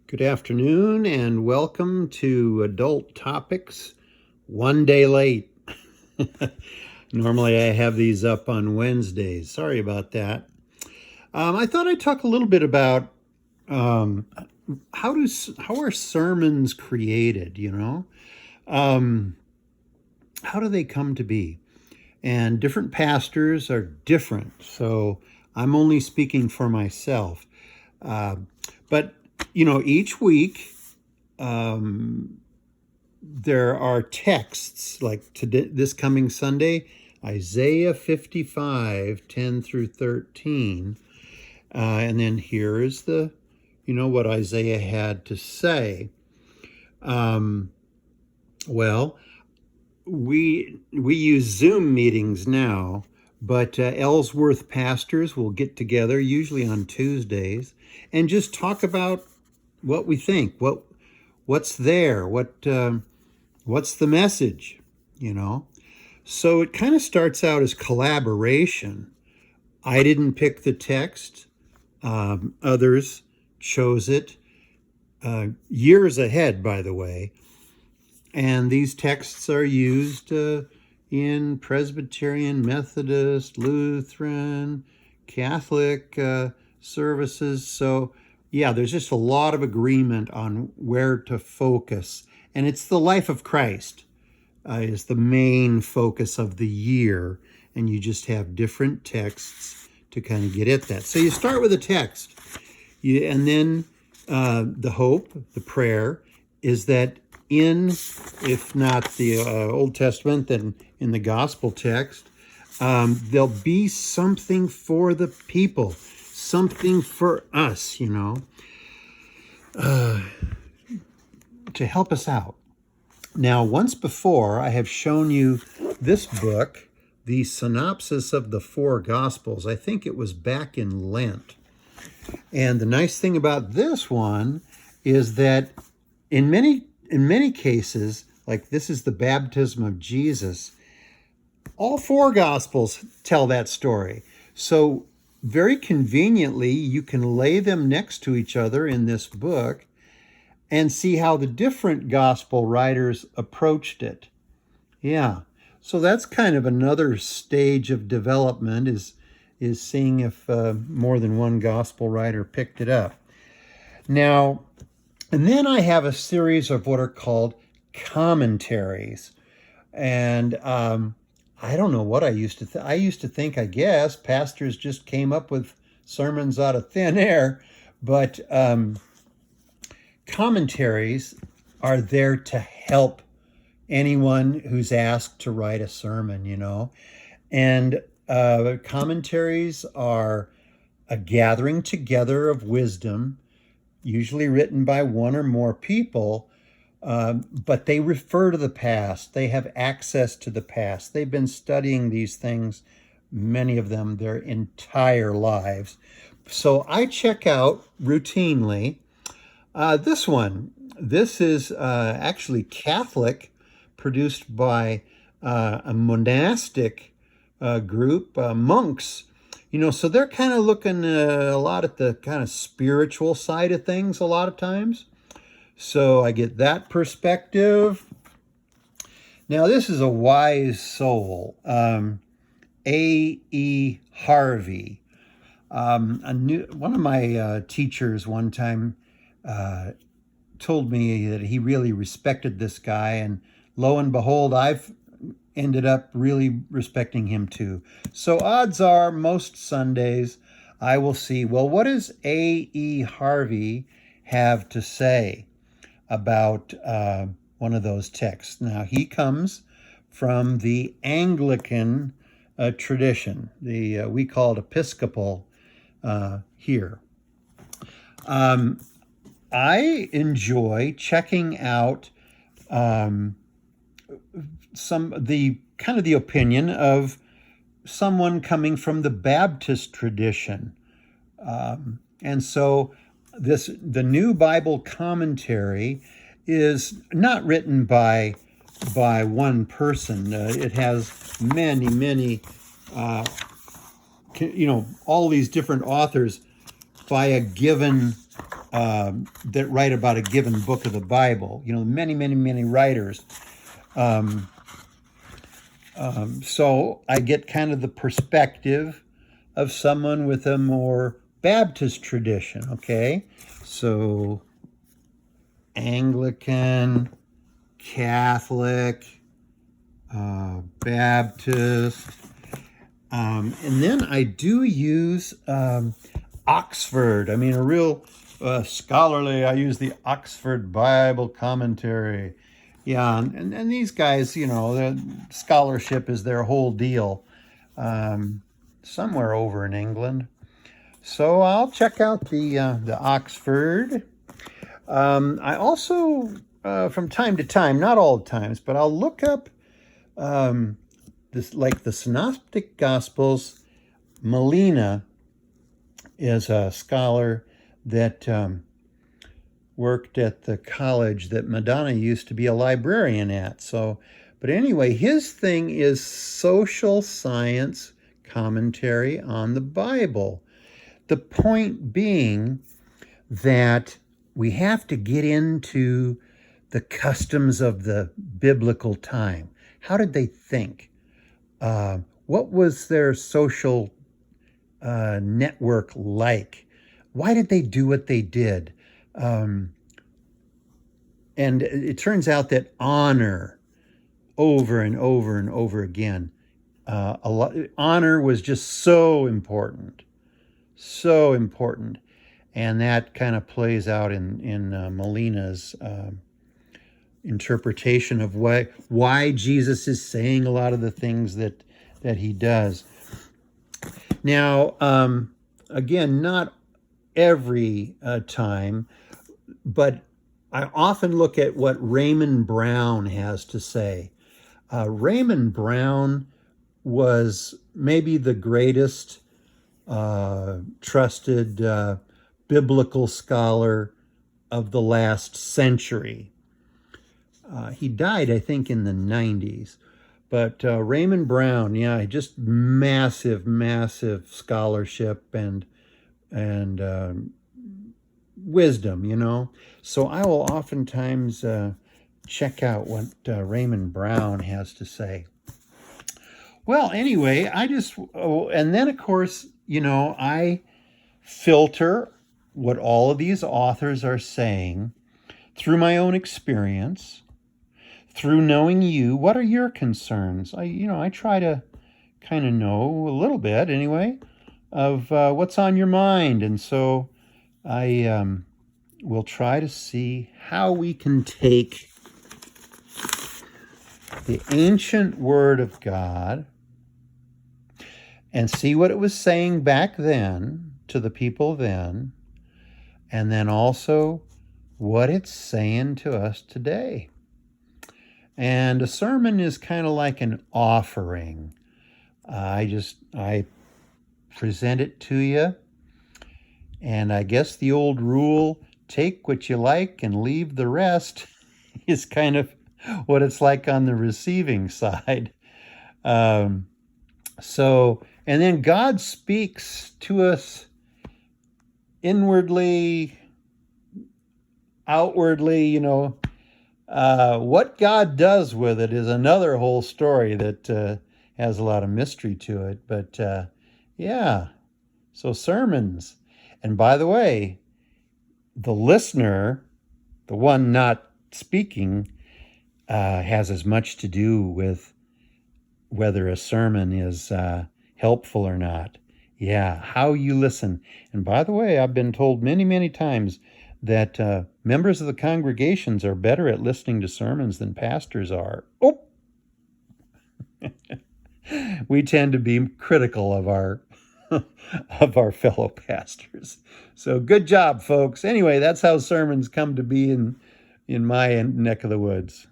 Good afternoon and welcome to Adult Topics, one day late. Normally I have these up on Wednesdays. Sorry about that. I thought I'd talk a little bit about um, how are sermons created, Um, how do they come to be? And different pastors are different, so I'm only speaking for myself. Uh, but, each week um, there are texts like today, this coming Sunday, Isaiah 55, 10 through 13. And then here is what Isaiah had to say. Um, well, we use Zoom meetings now, but Ellsworth pastors will get together, usually on Tuesdays, and just talk about what we think, what's there, what's the message, you know. So it kind of starts out as collaboration. I didn't pick the text; others chose it years ahead, by the way. And these texts are used in Presbyterian, Methodist, Lutheran, Catholic services. So, yeah, there's just a lot of agreement on where to focus. And it's the life of Christ is the main focus of the year. And you just have different texts to kind of get at that. So you start with a text. And then the hope, the prayer, is that if not the Old Testament, then in the gospel text, there'll be something for the people, something for us, to help us out. Now, once before, I have shown you this book, the synopsis of the four gospels. I think it was back in Lent. And the nice thing about this one is that in many cases, like this is the baptism of Jesus, all four Gospels tell that story. So very conveniently, you can lay them next to each other in this book and see how the different Gospel writers approached it. Yeah, so that's kind of another stage of development is seeing if more than one Gospel writer picked it up. Now, and then I have a series of what are called commentaries. And I don't know what I used to think. I used to think, I guess, pastors just came up with sermons out of thin air. But commentaries are there to help anyone who's asked to write a sermon, And commentaries are a gathering together of wisdom, usually written by one or more people, but they refer to the past. They have access to the past. They've been studying these things, many of them, their entire lives. So I check out routinely this one. This is actually Catholic, produced by a monastic group, monks. So they're kind of looking a lot at the kind of spiritual side of things a lot of times. So I get that perspective. Now, this is a wise soul, A.E. Harvey. One of my teachers one time told me that he really respected this guy, and lo and behold, I've ended up really respecting him too. So odds are most Sundays I will see, well, what does A.E. Harvey have to say about one of those texts? Now, he comes from the Anglican tradition, we call it Episcopal here. I enjoy checking out the opinion of someone coming from the Baptist tradition. And so the New Bible Commentary is not written by one person. It has many, all these different authors by a given that write about a given book of the Bible. You know, many, many, many writers. So I get kind of the perspective of someone with a more Baptist tradition, okay? So Anglican, Catholic, Baptist. And then I do use Oxford. I mean, a real scholarly, I use the Oxford Bible Commentary. Yeah, and these guys, you know, their scholarship is their whole deal. Somewhere over in England. So I'll check out the Oxford. I also, from time to time, not all the times, but I'll look up this, like the Synoptic Gospels. Molina is a scholar that worked at the college that Madonna used to be a librarian at. So, but anyway, his thing is social science commentary on the Bible. The point being that we have to get into the customs of the biblical time. How did they think? What was their social network like? Why did they do what they did? And it turns out that honor, over and over and over again, honor was just so important, and that kind of plays out in Molina's interpretation of why Jesus is saying a lot of the things that he does. Now, again, not every time, but I often look at what Raymond Brown has to say. Raymond Brown was maybe the greatest trusted biblical scholar of the last century. He died, I think, in the 90s. But Raymond Brown, yeah, just massive, massive scholarship and wisdom, you know. So I will oftentimes check out what Raymond Brown has to say. Well, anyway, and then of course, you know, I filter what all of these authors are saying through my own experience, through knowing you. What are your concerns? I try to kind of know a little bit anyway of what's on your mind. And so I will try to see how we can take the ancient Word of God and see what it was saying back then to the people then, and then also what it's saying to us today. And a sermon is kind of like an offering. I present it to you, and I guess the old rule, take what you like and leave the rest, is kind of what it's like on the receiving side. And then God speaks to us inwardly, outwardly, you know. What God does with it is another whole story that has a lot of mystery to it. But yeah, so sermons. And by the way, the listener, the one not speaking, has as much to do with whether a sermon is helpful or not. Yeah, how you listen. And by the way, I've been told many, many times that members of the congregations are better at listening to sermons than pastors are. Oh! We tend to be critical of our of our fellow pastors. So good job, folks. Anyway, that's how sermons come to be in my neck of the woods.